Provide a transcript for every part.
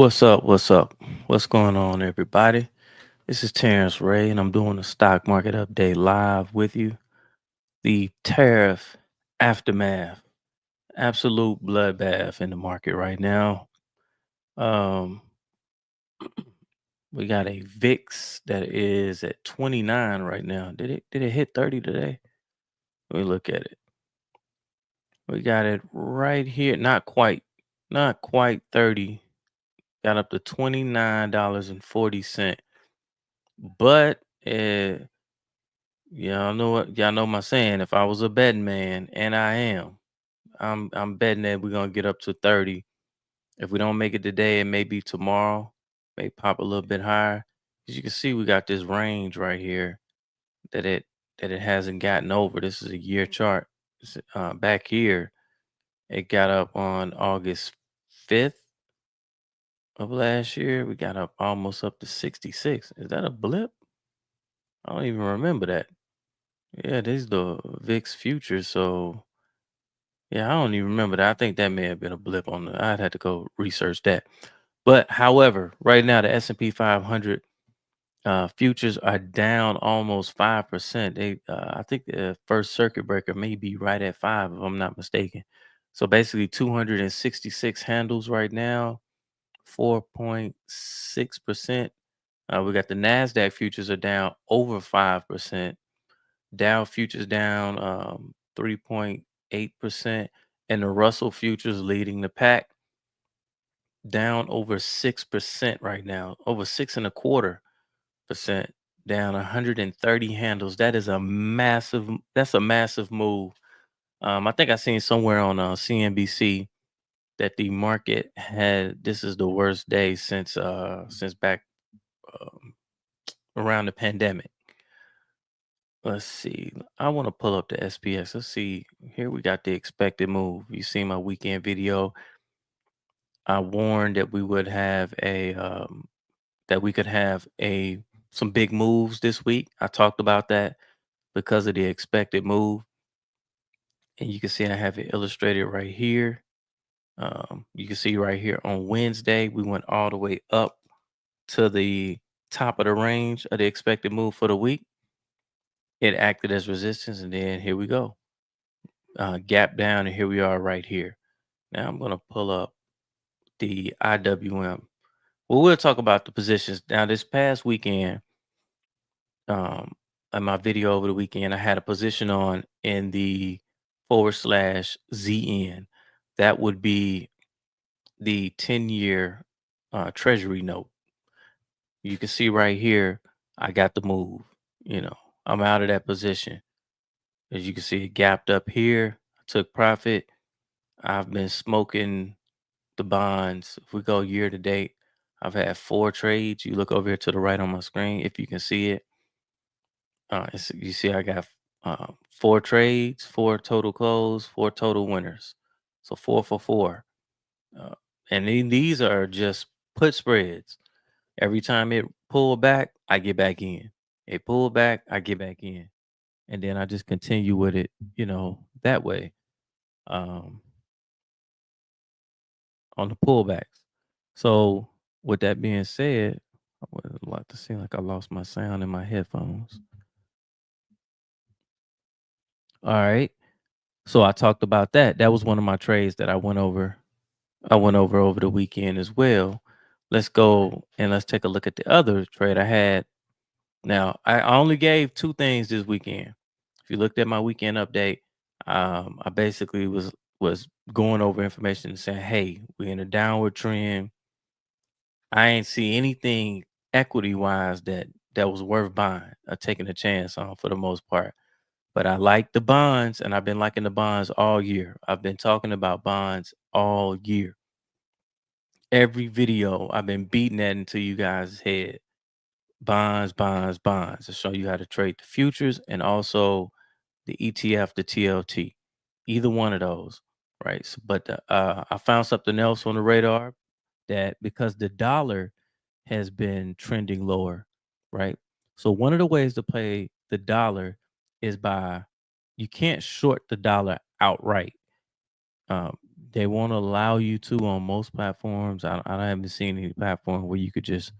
What's up? What's up? What's going on, everybody? This is Terrence Ray, and I'm doing a stock market update live with you. The tariff aftermath, absolute bloodbath in the market right now. Um, we got a VIX that is at 29 right now. Did it hit 30 today? Let me look at it. We got it right here. Not quite 30. Got up to $29.40. But y'all know what? Y'all know my saying. If I was a betting man, and I am, I'm betting that we're gonna get up to 30. If we don't make it today, it may be tomorrow. May pop a little bit higher. As you can see, we got this range right here that it hasn't gotten over. This is a year chart. Back here, it got up on August 5th of last year. We got up almost up to 66. Is that a blip? I don't even remember that. Yeah, this is the VIX future. So yeah, I don't even remember that. I think that may have been a blip on the. I'd have to go research that. But however, right now the S&P 500 futures are down almost 5%. I think the first circuit breaker may be right at 5, if I'm not mistaken. So basically, 266 handles right now, 4.6%. We got the Nasdaq futures are down over 5%. Dow futures down 3.8%, and the Russell futures leading the pack down over 6% right now, over 6.25%, down 130 handles. That's a massive move. I think I seen somewhere on CNBC that the market this is the worst day since back um, around the pandemic. Let's see. I want to pull up the SPX. Let's see. Here we got the expected move. You see my weekend video. I warned that we could have a some big moves this week. I talked about that because of the expected move, and you can see I have it illustrated right here. You can see right here on Wednesday we went all the way up to the top of the range of the expected move for the week. It acted as resistance, and then here we go. Gap down, and here we are right here. Now I'm going to pull up the IWM. Well, we'll talk about the positions. Now, this past weekend, um, in my video over the weekend, I had a position on in the /ZN. That would be the 10-year treasury note. You can see right here, I got the move. I'm out of that position. As you can see, it gapped up here. I took profit. I've been smoking the bonds. If we go year to date, I've had 4 trades. You look over here to the right on my screen, if you can see it. You see I got 4 trades, 4 total close, 4 total winners. So 4 for 4. Uh, and these are just put spreads. Every time it pull back, I get back in. It pull back, I get back in. And then I just continue with it, that way. Um, on the pullbacks. So with that being said, I would like to seem like I lost my sound in my headphones. All right. So I talked about that. That was one of my trades that I went over. I went over the weekend as well. Let's go and let's take a look at the other trade I had. Now, I only gave 2 things this weekend. If you looked at my weekend update, I basically was going over information and saying, hey, we're in a downward trend. I ain't see anything equity wise that was worth buying or taking a chance on for the most part. But I like the bonds, and I've been liking the bonds all year. I've been talking about bonds all year. Every video I've been beating that into you guys' head. Bonds, bonds, bonds. To show you how to trade the futures and also the ETF, the TLT. Either one of those, right? But I found something else on the radar that because the dollar has been trending lower, right? So one of the ways to play the dollar is by you can't short the dollar outright. Um, They won't allow you to on most platforms. I haven't seen any platform where you could just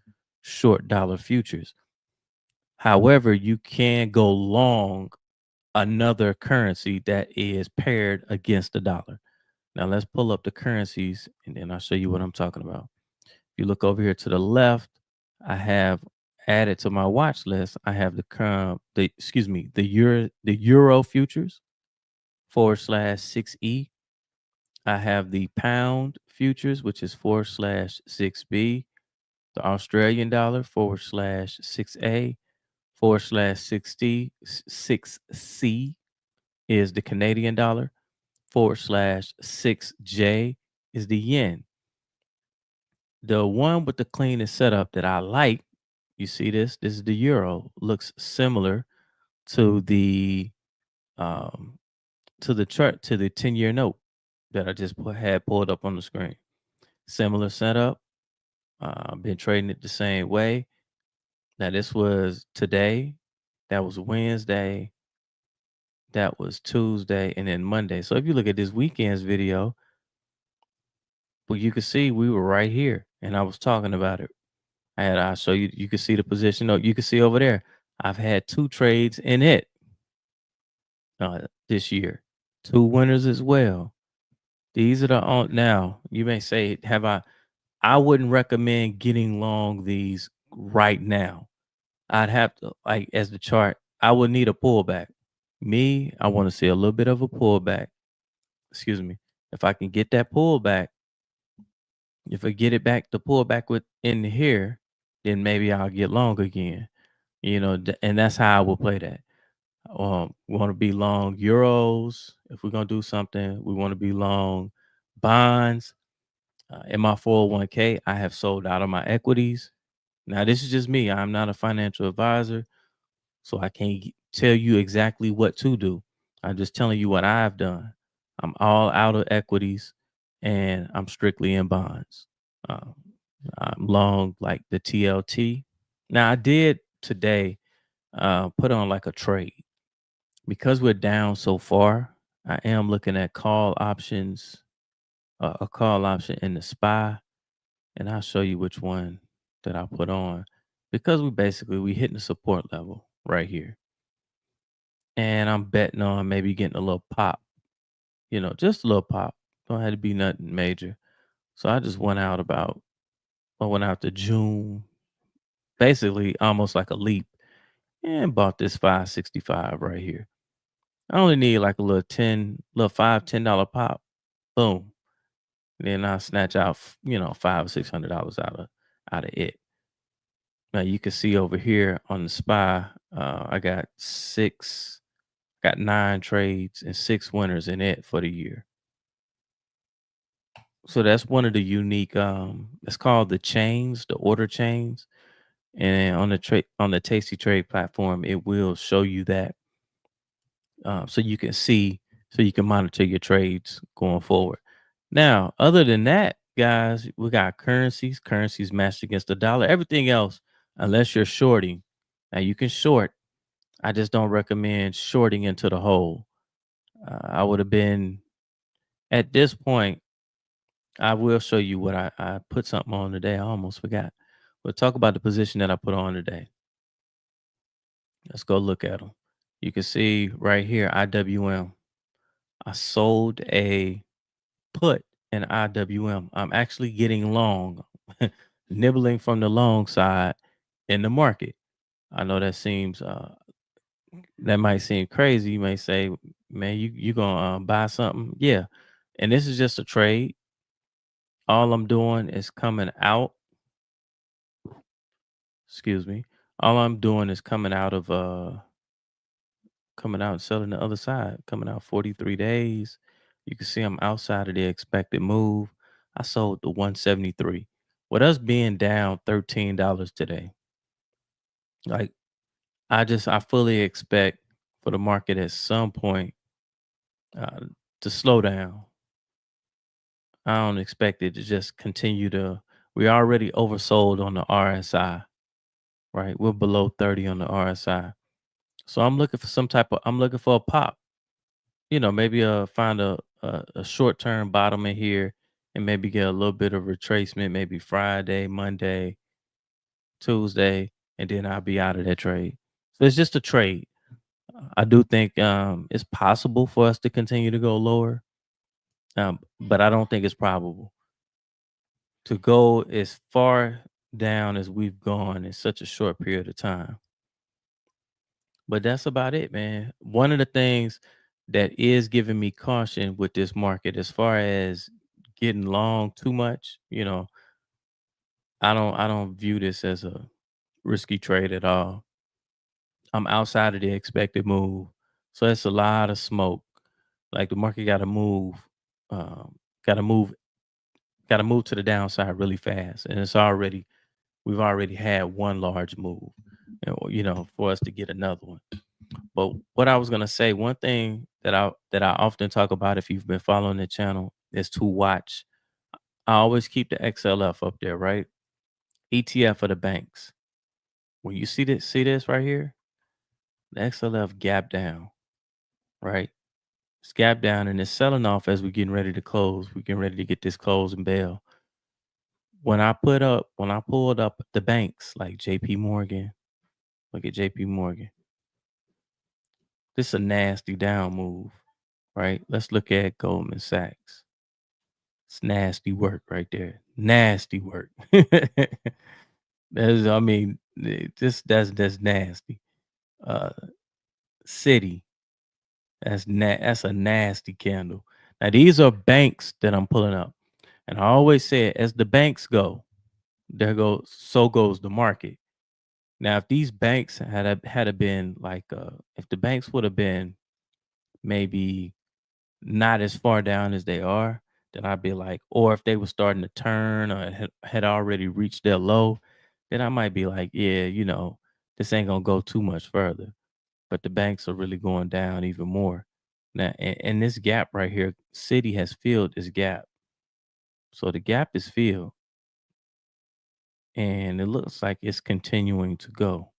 short dollar futures. However, you can go long another currency that is paired against the dollar. Now let's pull up the currencies and then I'll show you what I'm talking about. If you look over here to the left, I have added to my watch list. I have the euro futures forward slash 6E. I have the pound futures, which is forward slash 6B. The Australian dollar forward slash 6A forward slash 6C is the Canadian dollar forward slash 6J is the yen. The one with the cleanest setup that I like, you see this? This is the euro. Looks similar to um the chart to the 10-year note that I just had pulled up on the screen. Similar setup. I've been trading it the same way. Now this was today. That was Wednesday. That was Tuesday, and then Monday. So if you look at this weekend's video, well, you can see we were right here, and I was talking about it. I'll show you. You can see the position. Oh, you can see over there. I've had 2 trades in it this year, 2 winners as well. These are the on now. You may say, have I wouldn't recommend getting long these right now. I'd have to like as the chart, I would need a pullback. Me, I want to see a little bit of a pullback. Excuse me. If I can get that pullback, if I get it back, the pullback with in here, then maybe I'll get long again. And that's how I will play that. We want to be long euros. If we're gonna do something, we want to be long bonds. In my 401k, I have sold out of my equities. Now, this is just me. I'm not a financial advisor, so I can't tell you exactly what to do. I'm just telling you what I've done. I'm all out of equities, and I'm strictly in bonds. Um, I'm long like the TLT. Now, I did today put on like a trade because we're down so far. I am looking at call options, a call option in the SPY, and I'll show you which one that I put on because we hitting the support level right here, and I'm betting on maybe getting a little pop, just a little pop. Don't have to be nothing major. So I just I went out to June, basically almost like a leap, and bought this 565 right here. I only need like a little 10, little $5, $10 pop. Boom. Then I'll snatch out, $500 or $600 out of it. Now you can see over here on the SPY, I got 9 trades and 6 winners in it for the year. So that's one of the unique. It's called the chains, the order chains, and on the Tasty Trade platform, it will show you that, so you can see, so you can monitor your trades going forward. Now, other than that, guys, we got currencies matched against the dollar. Everything else, unless you're shorting, now you can short. I just don't recommend shorting into the hole. I would have been at this point. I will show you what I put something on today. I almost forgot. We'll talk about the position that I put on today. Let's go look at them. You can see right here, IWM. I sold a put in IWM. I'm actually getting long, nibbling from the long side in the market. I know that might seem crazy. You may say, "Man, you gonna buy something?" Yeah, and this is just a trade. All I'm doing is coming out. Excuse me. All I'm doing is coming out and selling the other side, coming out 43 days. You can see I'm outside of the expected move. I sold the 173. With us being down $13 today, like I fully expect for the market at some point uh, to slow down. I don't expect it to just continue to. We already oversold on the RSI, right? We're below 30 on the RSI. So I'm looking for I'm looking for a pop. Maybe find a short term bottom in here and maybe get a little bit of retracement, maybe Friday, Monday, Tuesday, and then I'll be out of that trade. So it's just a trade. I do think it's possible for us to continue to go lower, but I don't think it's probable to go as far down as we've gone in such a short period of time. But that's about it, man. One of the things that is giving me caution with this market, as far as getting long too much, I don't view this as a risky trade at all. I'm outside of the expected move. So it's a lot of smoke. Like the market gotta move, um, gotta move, gotta move to the downside really fast. And we've already had one large move, for us to get another one. But what I was gonna say, one thing that I often talk about, if you've been following the channel, is to watch. I always keep the XLF up there, right? ETF of the banks. When you see this right here, the XLF gap down, right? It's gap down and it's selling off as we're getting ready to close. We're getting ready to get this closing bell. When I pulled up the banks like JP Morgan, look at JP Morgan. This is a nasty down move, right? Let's look at Goldman Sachs. It's nasty work right there. Nasty work. I mean, that's nasty. Uh, City, that's a nasty candle. Now these are banks that I'm pulling up, and I always say, as the banks go, so goes the market. Now, if these banks had been like, if the banks would have been maybe not as far down as they are, then I'd be like, or if they were starting to turn or had already reached their low, then I might be like, yeah, this ain't gonna go too much further. But the banks are really going down even more. Now, and this gap right here, City has filled this gap. So the gap is filled and it looks like it's continuing to go.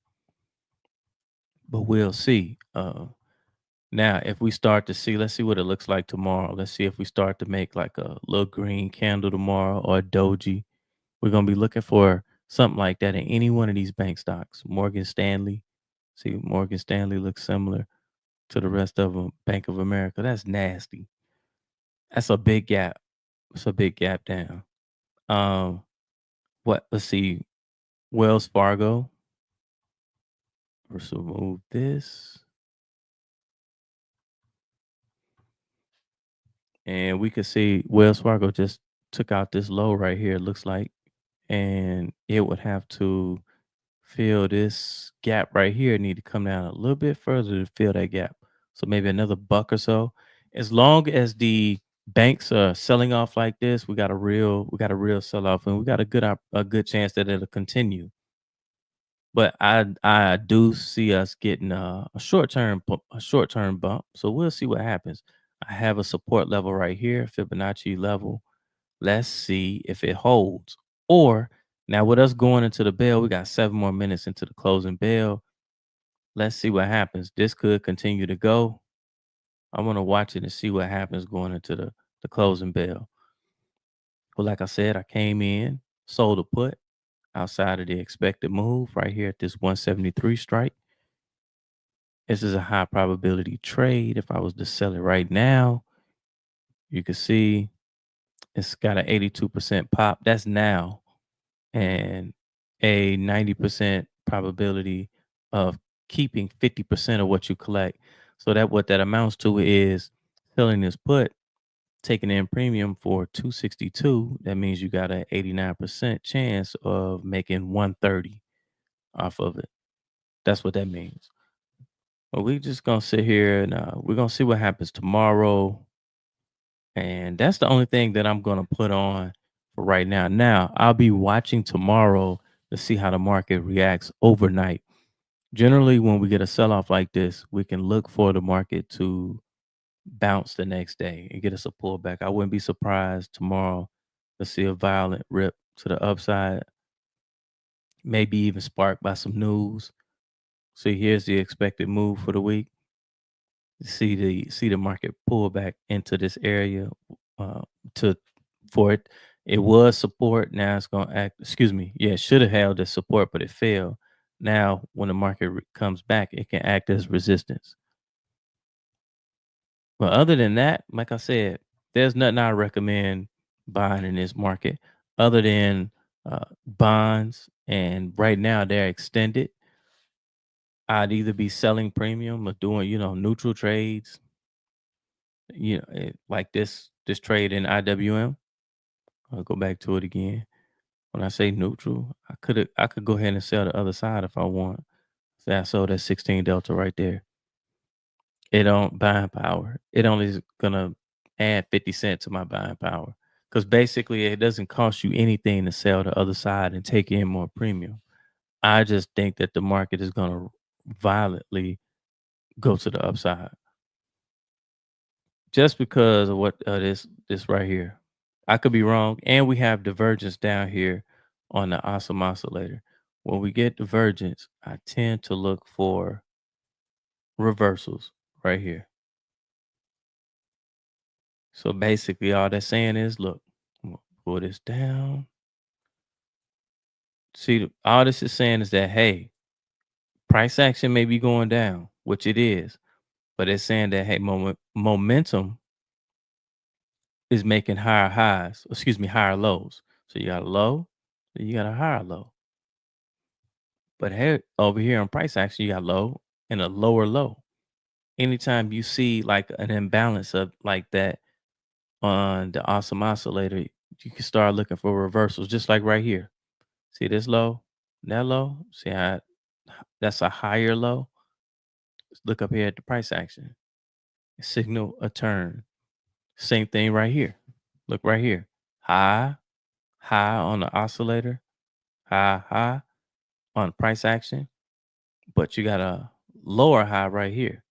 But we'll see. Now, if we start to see, let's see what it looks like tomorrow. Let's see if we start to make like a little green candle tomorrow or a doji. We're going to be looking for something like that in any one of these bank stocks. Morgan Stanley. See, Morgan Stanley looks similar to the rest of them. Bank of America. That's nasty. That's a big gap. It's a big gap down. Let's see. Wells Fargo. Let's remove this. And we could see Wells Fargo just took out this low right here, it looks like. And it would have to fill this gap right here, need to come down a little bit further to fill that gap. So maybe another buck or so. As long as the banks are selling off like this, we got a real sell off, and we got a good chance that it'll continue. But I do see us getting a short term bump. So we'll see what happens. I have a support level right here, Fibonacci level. Let's see if it holds. Or now with us going into the bell, we got 7 more minutes into the closing bell. Let's see what happens. This could continue to go. I want to watch it and see what happens going into the closing bell. Well, like I said, I came in, sold a put outside of the expected move right here at this 173 strike. This is a high probability trade. If I was to sell it right now, you can see it's got an 82% pop. That's now. And a 90% probability of keeping 50% of what you collect. So that what that amounts to is selling this put, taking in premium for 262. That means you got an 89% chance of making 130 off of it. That's what that means. Well, we just gonna sit here and we're gonna see what happens tomorrow. And that's the only thing that I'm gonna put on for right now. Now I'll be watching tomorrow to see how the market reacts overnight. Generally, when we get a sell-off like this, we can look for the market to bounce the next day and get us a pullback. I wouldn't be surprised tomorrow to see a violent rip to the upside, maybe even sparked by some news. See, here's the expected move for the week. see the market pull back into this area uh, to for it. It was support. Now it's gonna act. Excuse me. Yeah, it should have held as support, but it failed. Now, when the market comes back, it can act as resistance. But other than that, like I said, there's nothing I recommend buying in this market other than bonds. And right now, they're extended. I'd either be selling premium or doing, neutral trades. Like this trade in IWM. I'll go back to it again. When I say neutral, I could go ahead and sell the other side if I want. Say I sold that 16 delta right there. It don't buying power. It only is gonna add 50 cents to my buying power. Because basically it doesn't cost you anything to sell the other side and take in more premium. I just think that the market is gonna violently go to the upside. Just because of what this right here. I could be wrong. And we have divergence down here on the awesome oscillator. When we get divergence, I tend to look for reversals right here. So basically all that's saying is, look, I'm gonna pull this down. See, all this is saying is that, hey, price action may be going down, which it is, but it's saying that, hey, momentum is making higher highs, excuse me, higher lows. So you got a low, then you got a higher low. But here, over here on price action, you got low and a lower low. Anytime you see like an imbalance of like that on the awesome oscillator, you can start looking for reversals, just like right here. See this low, that low. See how that's a higher low. Let's look up here at the price action. Signal a turn. Same thing right here. Look right here. High, high on the oscillator. High, high on price action. But you got a lower high right here.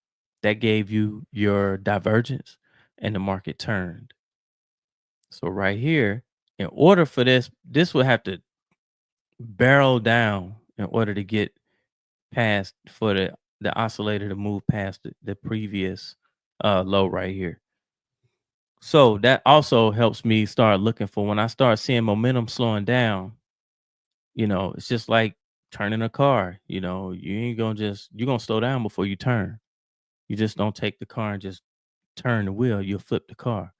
That gave you your divergence and the market turned. So right here, in order for this would have to barrel down in order to get past for the oscillator to move past the previous low right here. So that also helps me start looking for when I start seeing momentum slowing down, it's just like turning a car, you ain't gonna you're gonna slow down before you turn. You just don't take the car and just turn the wheel, you'll flip the car.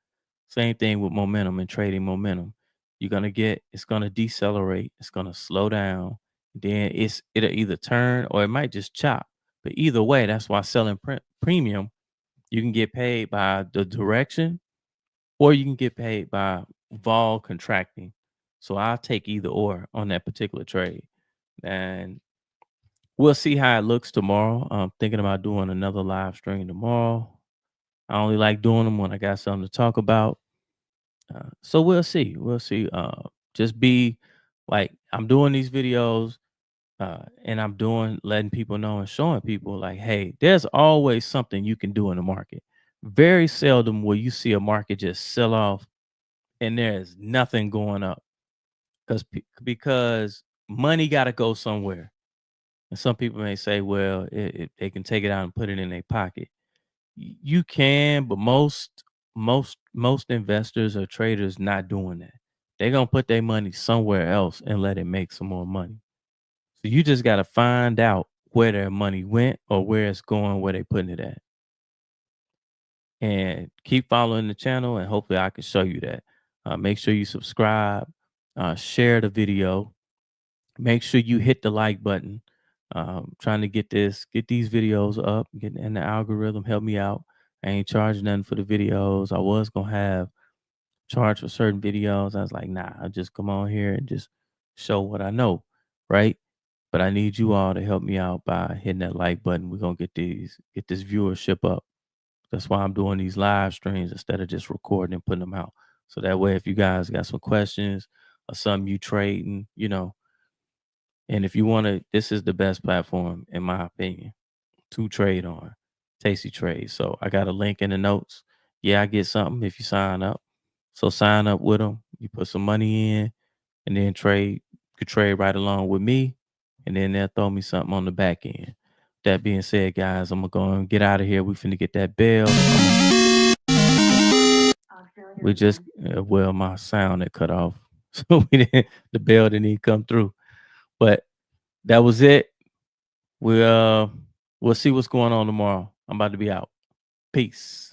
Same thing with momentum and trading momentum. It's gonna decelerate, it's gonna slow down, then it'll either turn or it might just chop. But either way, that's why selling premium, you can get paid by the direction or you can get paid by vol contracting. So I'll take either or on that particular trade. And we'll see how it looks tomorrow. I'm thinking about doing another live stream tomorrow. I only like doing them when I got something to talk about. So we'll see. We'll see. Just be like I'm doing these videos, and I'm doing letting people know and showing people like, hey, there's always something you can do in the market. Very seldom will you see a market just sell off and there's nothing going up because money got to go somewhere. And some people may say, well, they can take it out and put it in their pocket. You can, but most investors or traders not doing that. They're gonna put their money somewhere else and let it make some more money. So you just gotta find out where their money went or where it's going, where they putting it at. And keep following the channel and hopefully I can show you that. Make sure you subscribe, share the video, make sure you hit the like button. Trying to get these videos up, get in the algorithm, help me out. I ain't charging nothing for the videos. I was gonna have charge for certain videos. I was like, nah, I'll just come on here and just show what I know, right? But I need you all to help me out by hitting that like button. We're gonna get this viewership up. That's why I'm doing these live streams instead of just recording and putting them out. So that way, if you guys got some questions or something you trading, and if you want to, this is the best platform, in my opinion, to trade on. Tasty Trade. So I got a link in the notes. Yeah, I get something if you sign up. So sign up with them. You put some money in and then trade. You could trade right along with me. And then they'll throw me something on the back end. That being said, guys, I'm gonna go and get out of here. We finna get that bell. We just well, my sound had cut off, so the bell didn't even come through. But that was it. We we'll see what's going on tomorrow. I'm about to be out. Peace.